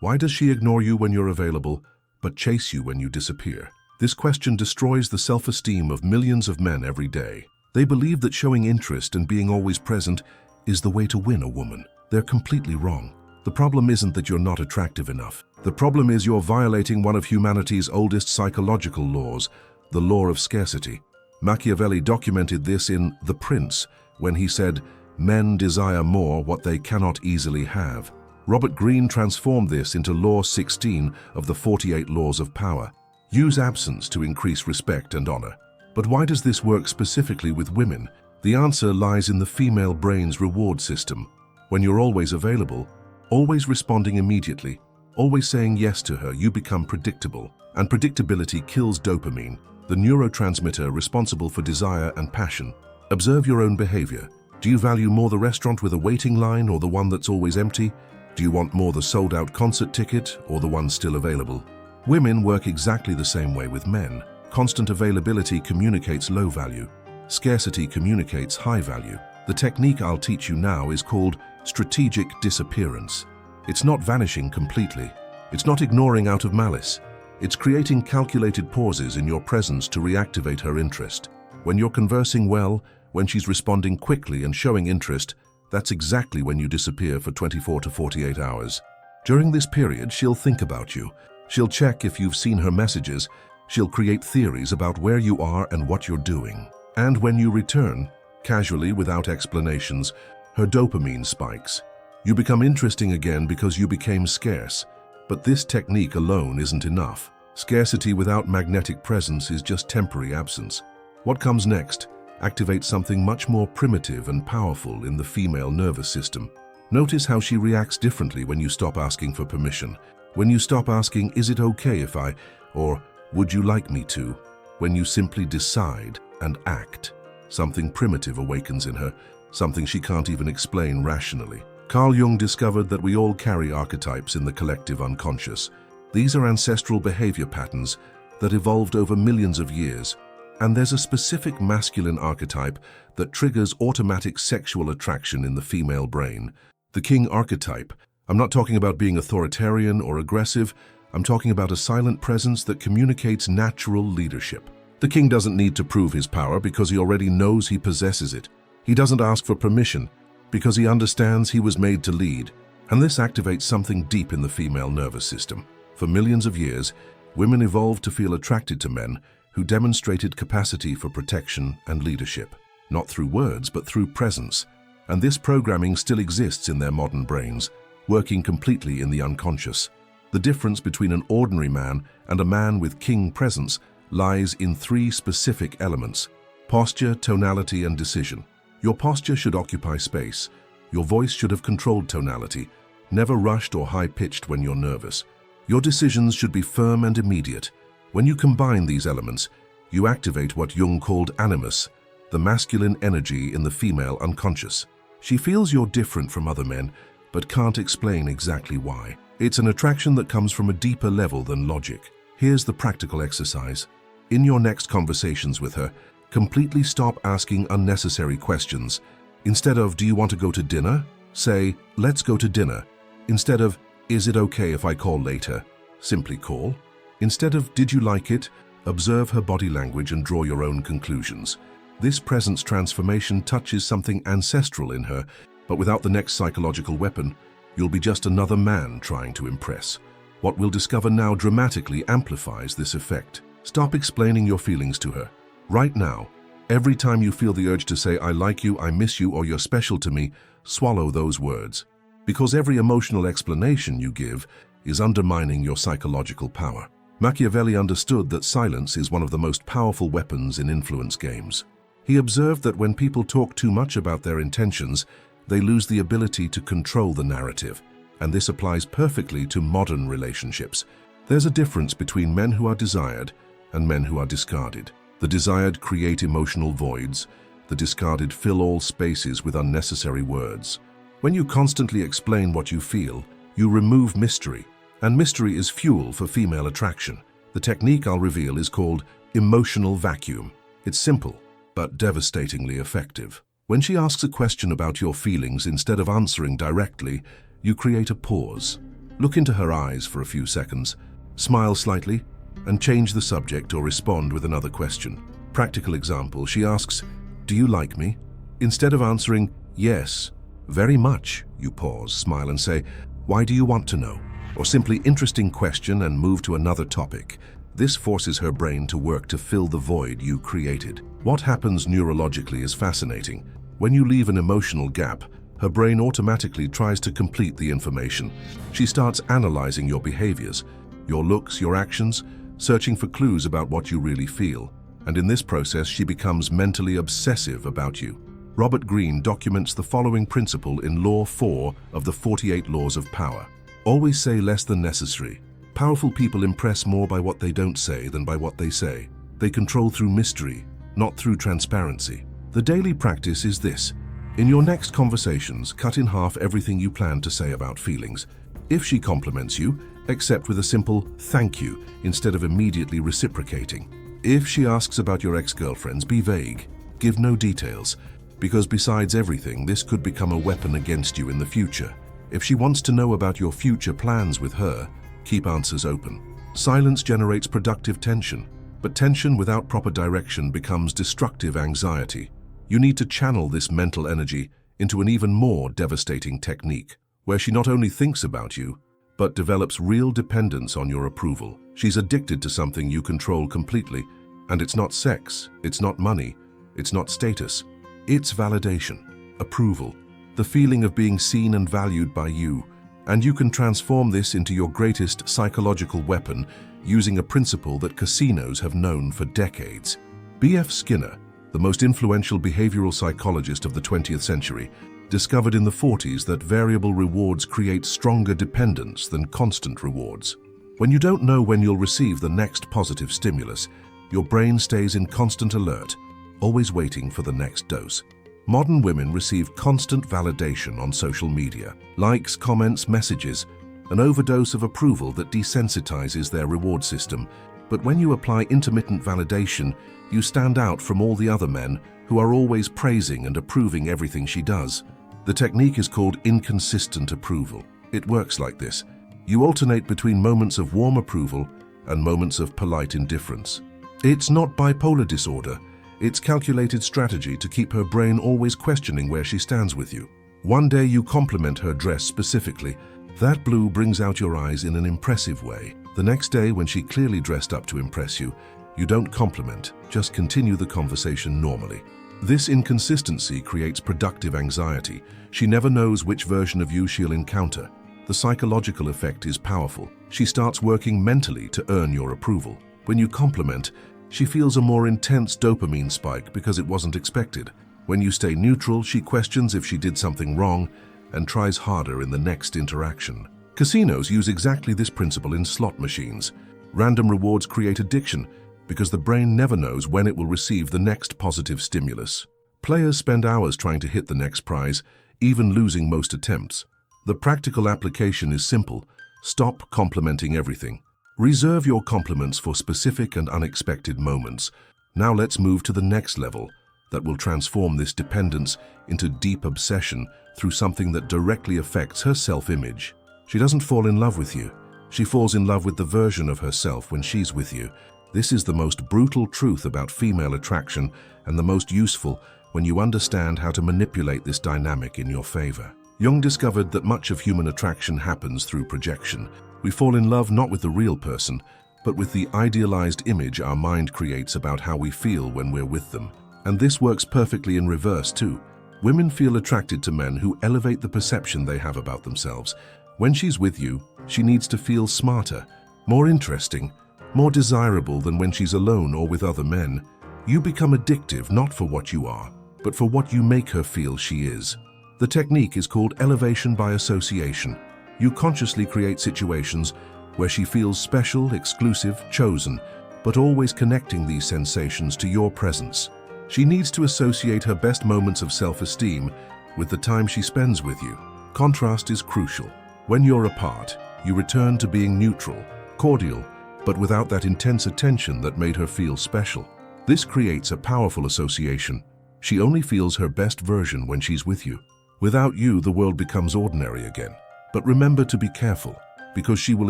Why does she ignore you when you're available, but chase you when you disappear? This question destroys the self-esteem of millions of men every day. They believe that showing interest and being always present is the way to win a woman. They're completely wrong. The problem isn't that you're not attractive enough. The problem is you're violating one of humanity's oldest psychological laws, the law of scarcity. Machiavelli documented this in The Prince when he said, "Men desire more what they cannot easily have." Robert Greene transformed this into Law 16 of the 48 Laws of Power. Use absence to increase respect and honor. But why does this work specifically with women? The answer lies in the female brain's reward system. When you're always available, always responding immediately, always saying yes to her, you become predictable. And predictability kills dopamine, the neurotransmitter responsible for desire and passion. Observe your own behavior. Do you value more the restaurant with a waiting line or the one that's always empty? Do you want more the sold-out concert ticket or the one still available? Women work exactly the same way with men. Constant availability communicates low value. Scarcity communicates high value. The technique I'll teach you now is called strategic disappearance. It's not vanishing completely. It's not ignoring out of malice. It's creating calculated pauses in your presence to reactivate her interest. When you're conversing well, when she's responding quickly and showing interest, that's exactly when you disappear for 24 to 48 hours. During this period, she'll think about you. She'll check if you've seen her messages. She'll create theories about where you are and what you're doing. And when you return, casually without explanations, her dopamine spikes. You become interesting again because you became scarce. But this technique alone isn't enough. Scarcity without magnetic presence is just temporary absence. What comes next activates something much more primitive and powerful in the female nervous system. Notice how she reacts differently when you stop asking for permission. When you stop asking, "Is it okay if I," or "Would you like me to?" When you simply decide and act, something primitive awakens in her, something she can't even explain rationally. Carl Jung discovered that we all carry archetypes in the collective unconscious. These are ancestral behavior patterns that evolved over millions of years. And there's a specific masculine archetype that triggers automatic sexual attraction in the female brain. The king archetype. I'm not talking about being authoritarian or aggressive. I'm talking about a silent presence that communicates natural leadership. The king doesn't need to prove his power because he already knows he possesses it. He doesn't ask for permission because he understands he was made to lead. And this activates something deep in the female nervous system. For millions of years, women evolved to feel attracted to men who demonstrated capacity for protection and leadership, not through words but through presence. And this programming still exists in their modern brains, working completely in the unconscious. The difference between an ordinary man and a man with king presence lies in three specific elements: posture, tonality, and decision. Your posture should occupy space. Your voice should have controlled tonality, never rushed or high-pitched when you're nervous. Your decisions should be firm and immediate. When you combine these elements, you activate what Jung called animus, the masculine energy in the female unconscious. She feels you're different from other men, but can't explain exactly why. It's an attraction that comes from a deeper level than logic. Here's the practical exercise. In your next conversations with her, completely stop asking unnecessary questions. Instead of, "Do you want to go to dinner?" say, "Let's go to dinner." Instead of, "Is it okay if I call later?" simply call. Instead of, "Did you like it?" observe her body language and draw your own conclusions. This presence transformation touches something ancestral in her, but without the next psychological weapon, you'll be just another man trying to impress. What we'll discover now dramatically amplifies this effect. Stop explaining your feelings to her. Right now, every time you feel the urge to say, "I like you, I miss you, or you're special to me," swallow those words. Because every emotional explanation you give is undermining your psychological power. Machiavelli understood that silence is one of the most powerful weapons in influence games. He observed that when people talk too much about their intentions, they lose the ability to control the narrative, and this applies perfectly to modern relationships. There's a difference between men who are desired and men who are discarded. The desired create emotional voids, the discarded fill all spaces with unnecessary words. When you constantly explain what you feel, you remove mystery, and mystery is fuel for female attraction. The technique I'll reveal is called emotional vacuum. It's simple, but devastatingly effective. When she asks a question about your feelings, instead of answering directly, you create a pause. Look into her eyes for a few seconds, smile slightly, and change the subject or respond with another question. Practical example, she asks, "Do you like me?" Instead of answering, "Yes, very much," you pause, smile and say, "Why do you want to know?" Or simply, "Interesting question," and move to another topic. This forces her brain to work to fill the void you created. What happens neurologically is fascinating. When you leave an emotional gap, her brain automatically tries to complete the information. She starts analyzing your behaviors, your looks, your actions, searching for clues about what you really feel. And in this process, she becomes mentally obsessive about you. Robert Greene documents the following principle in Law 4 of the 48 Laws of Power. Always say less than necessary. Powerful people impress more by what they don't say than by what they say. They control through mystery, not through transparency. The daily practice is this. In your next conversations, cut in half everything you plan to say about feelings. If she compliments you, accept with a simple "thank you" instead of immediately reciprocating. If she asks about your ex-girlfriends, be vague. Give no details, because besides everything, this could become a weapon against you in the future. If she wants to know about your future plans with her, keep answers open. Silence generates productive tension, but tension without proper direction becomes destructive anxiety. You need to channel this mental energy into an even more devastating technique, where she not only thinks about you, but develops real dependence on your approval. She's addicted to something you control completely, and it's not sex, it's not money, it's not status. It's validation, approval, the feeling of being seen and valued by you. And you can transform this into your greatest psychological weapon using a principle that casinos have known for decades. B.F. Skinner, the most influential behavioral psychologist of the 20th century, discovered in the 40s that variable rewards create stronger dependence than constant rewards. When you don't know when you'll receive the next positive stimulus, your brain stays in constant alert, always waiting for the next dose. Modern women receive constant validation on social media, likes, comments, messages, an overdose of approval that desensitizes their reward system. But when you apply intermittent validation, you stand out from all the other men who are always praising and approving everything she does. The technique is called inconsistent approval. It works like this. You alternate between moments of warm approval and moments of polite indifference. It's not bipolar disorder. It's calculated strategy to keep her brain always questioning where she stands with you. One day you compliment her dress specifically. That blue brings out your eyes in an impressive way. The next day, when she clearly dressed up to impress you, you don't compliment, just continue the conversation normally. This inconsistency creates productive anxiety. She never knows which version of you she'll encounter. The psychological effect is powerful. She starts working mentally to earn your approval. When you compliment, she feels a more intense dopamine spike because it wasn't expected. When you stay neutral, she questions if she did something wrong and tries harder in the next interaction. Casinos use exactly this principle in slot machines. Random rewards create addiction because the brain never knows when it will receive the next positive stimulus. Players spend hours trying to hit the next prize, even losing most attempts. The practical application is simple. Stop complimenting everything. Reserve your compliments for specific and unexpected moments. Now let's move to the next level that will transform this dependence into deep obsession through something that directly affects her self-image. She doesn't fall in love with you. She falls in love with the version of herself when she's with you. This is the most brutal truth about female attraction and the most useful when you understand how to manipulate this dynamic in your favor. Jung discovered that much of human attraction happens through projection. We fall in love not with the real person, but with the idealized image our mind creates about how we feel when we're with them. And this works perfectly in reverse too. Women feel attracted to men who elevate the perception they have about themselves. When she's with you, she needs to feel smarter, more interesting, more desirable than when she's alone or with other men. You become addictive not for what you are, but for what you make her feel she is. The technique is called elevation by association. You consciously create situations where she feels special, exclusive, chosen, but always connecting these sensations to your presence. She needs to associate her best moments of self-esteem with the time she spends with you. Contrast is crucial. When you're apart, you return to being neutral, cordial, but without that intense attention that made her feel special. This creates a powerful association. She only feels her best version when she's with you. Without you, the world becomes ordinary again. But remember to be careful, because she will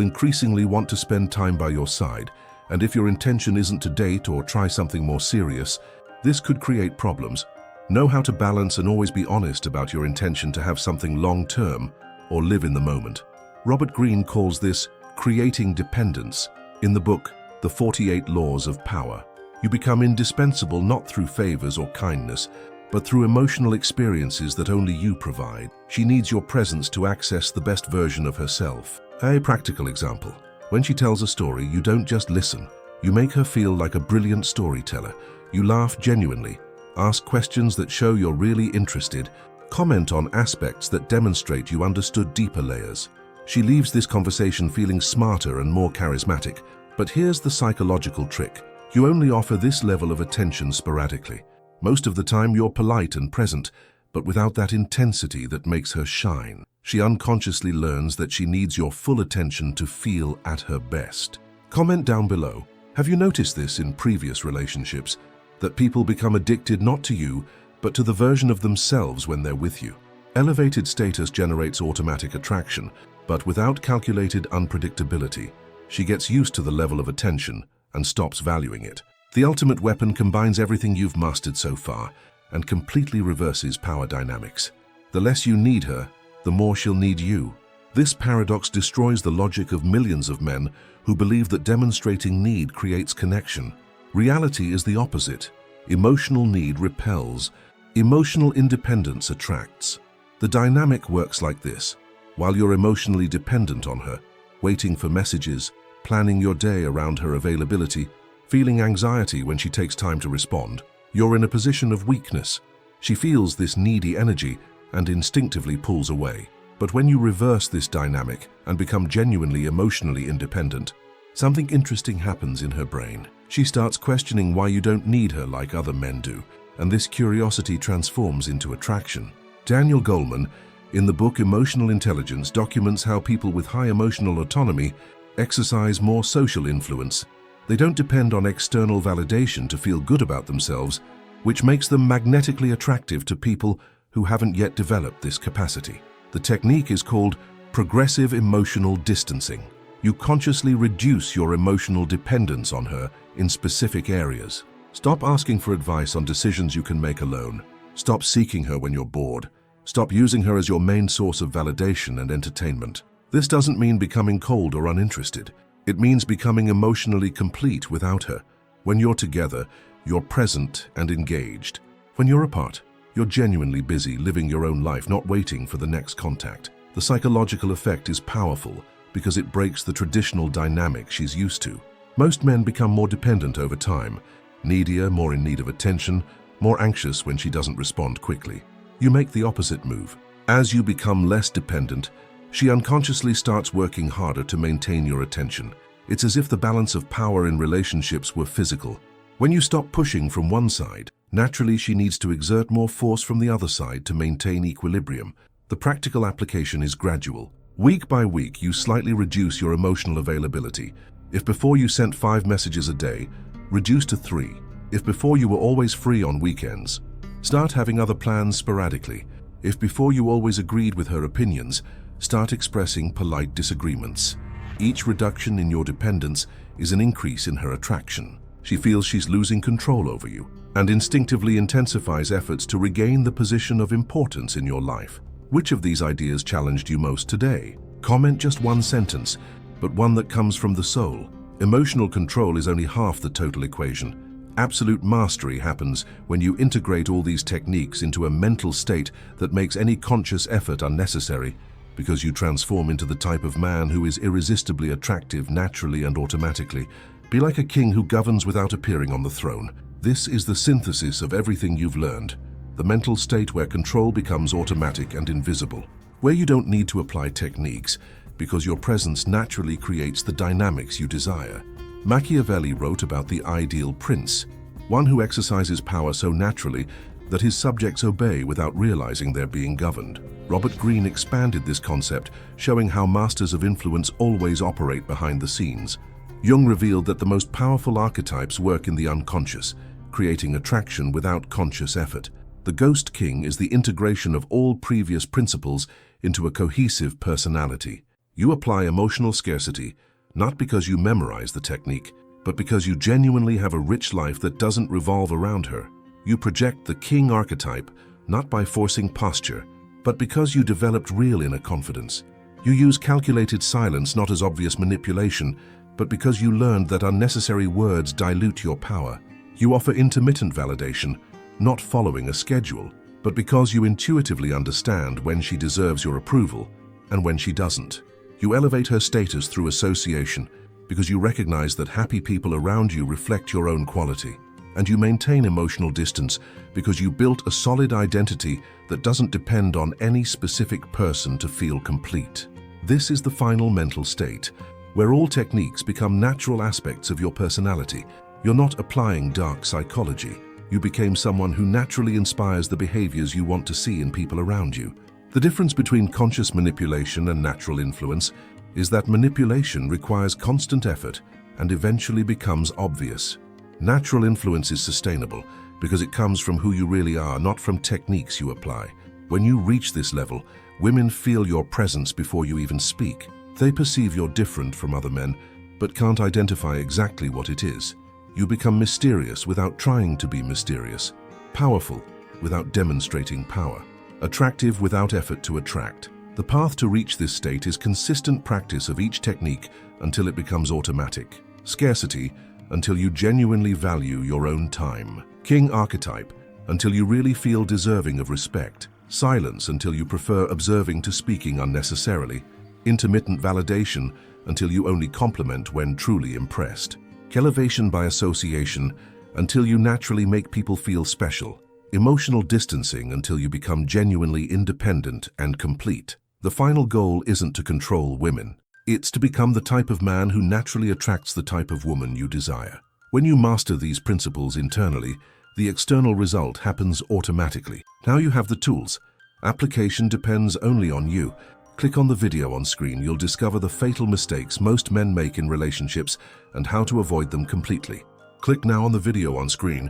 increasingly want to spend time by your side, and if your intention isn't to date or try something more serious, this could create problems. Know how to balance and always be honest about your intention to have something long-term or live in the moment. Robert Greene calls this creating dependence. In the book, The 48 Laws of Power, you become indispensable not through favors or kindness, but through emotional experiences that only you provide. She needs your presence to access the best version of herself. A practical example. When she tells a story, you don't just listen. You make her feel like a brilliant storyteller. You laugh genuinely, ask questions that show you're really interested, comment on aspects that demonstrate you understood deeper layers. She leaves this conversation feeling smarter and more charismatic. But here's the psychological trick. You only offer this level of attention sporadically. Most of the time you're polite and present, but without that intensity that makes her shine. She unconsciously learns that she needs your full attention to feel at her best. Comment down below. Have you noticed this in previous relationships? That people become addicted not to you, but to the version of themselves when they're with you. Elevated status generates automatic attraction, but without calculated unpredictability. She gets used to the level of attention and stops valuing it. The ultimate weapon combines everything you've mastered so far and completely reverses power dynamics. The less you need her, the more she'll need you. This paradox destroys the logic of millions of men who believe that demonstrating need creates connection. Reality is the opposite. Emotional need repels. Emotional independence attracts. The dynamic works like this. While you're emotionally dependent on her, waiting for messages, planning your day around her availability, feeling anxiety when she takes time to respond, you're in a position of weakness. She feels this needy energy and instinctively pulls away. But when you reverse this dynamic and become genuinely emotionally independent, something interesting happens in her brain. She starts questioning why you don't need her like other men do, and this curiosity transforms into attraction. Daniel Goleman, in the book Emotional Intelligence, documents how people with high emotional autonomy exercise more social influence. They don't depend on external validation to feel good about themselves, which makes them magnetically attractive to people who haven't yet developed this capacity. The technique is called progressive emotional distancing. You consciously reduce your emotional dependence on her in specific areas. Stop asking for advice on decisions you can make alone. Stop seeking her when you're bored. Stop using her as your main source of validation and entertainment. This doesn't mean becoming cold or uninterested. It means becoming emotionally complete without her. When you're together, you're present and engaged. When you're apart, you're genuinely busy living your own life, not waiting for the next contact. The psychological effect is powerful because it breaks the traditional dynamic she's used to. Most men become more dependent over time, needier, more in need of attention, more anxious when she doesn't respond quickly. You make the opposite move. As you become less dependent, she unconsciously starts working harder to maintain your attention. It's as if the balance of power in relationships were physical. When you stop pushing from one side, naturally she needs to exert more force from the other side to maintain equilibrium. The practical application is gradual. Week by week, you slightly reduce your emotional availability. If before you sent 5 messages a day, reduce to 3. If before you were always free on weekends, start having other plans sporadically. If before you always agreed with her opinions, start expressing polite disagreements. Each reduction in your dependence is an increase in her attraction. She feels she's losing control over you and instinctively intensifies efforts to regain the position of importance in your life. Which of these ideas challenged you most today? Comment just one sentence, but one that comes from the soul. Emotional control is only half the total equation. Absolute mastery happens when you integrate all these techniques into a mental state that makes any conscious effort unnecessary, because you transform into the type of man who is irresistibly attractive naturally and automatically. Be like a king who governs without appearing on the throne. This is the synthesis of everything you've learned. The mental state where control becomes automatic and invisible, where you don't need to apply techniques because your presence naturally creates the dynamics you desire. Machiavelli wrote about the ideal prince, one who exercises power so naturally that his subjects obey without realizing they're being governed. Robert Greene expanded this concept, showing how masters of influence always operate behind the scenes. Jung revealed that the most powerful archetypes work in the unconscious, creating attraction without conscious effort. The Ghost King is the integration of all previous principles into a cohesive personality. You apply emotional scarcity, not because you memorize the technique, but because you genuinely have a rich life that doesn't revolve around her. You project the king archetype, not by forcing posture, but because you developed real inner confidence. You use calculated silence not as obvious manipulation, but because you learned that unnecessary words dilute your power. You offer intermittent validation, not following a schedule, but because you intuitively understand when she deserves your approval and when she doesn't. You elevate her status through association because you recognize that happy people around you reflect your own quality. And you maintain emotional distance because you built a solid identity that doesn't depend on any specific person to feel complete. This is the final mental state, where all techniques become natural aspects of your personality. You're not applying dark psychology. You became someone who naturally inspires the behaviors you want to see in people around you. The difference between conscious manipulation and natural influence is that manipulation requires constant effort and eventually becomes obvious. Natural influence is sustainable because it comes from who you really are, not from techniques you apply. When you reach this level, women feel your presence before you even speak. They perceive you're different from other men, but can't identify exactly what it is. You become mysterious without trying to be mysterious, powerful without demonstrating power, attractive without effort to attract. The path to reach this state is consistent practice of each technique until it becomes automatic. Scarcity, until you genuinely value your own time. King archetype, until you really feel deserving of respect. Silence, until you prefer observing to speaking unnecessarily. Intermittent validation, until you only compliment when truly impressed. Elevation by association, until you naturally make people feel special. Emotional distancing, until you become genuinely independent and complete. The final goal isn't to control women. It's to become the type of man who naturally attracts the type of woman you desire. When you master these principles internally, the external result happens automatically. Now you have the tools. Application depends only on you. Click on the video on screen. You'll discover the fatal mistakes most men make in relationships and how to avoid them completely. Click now on the video on screen.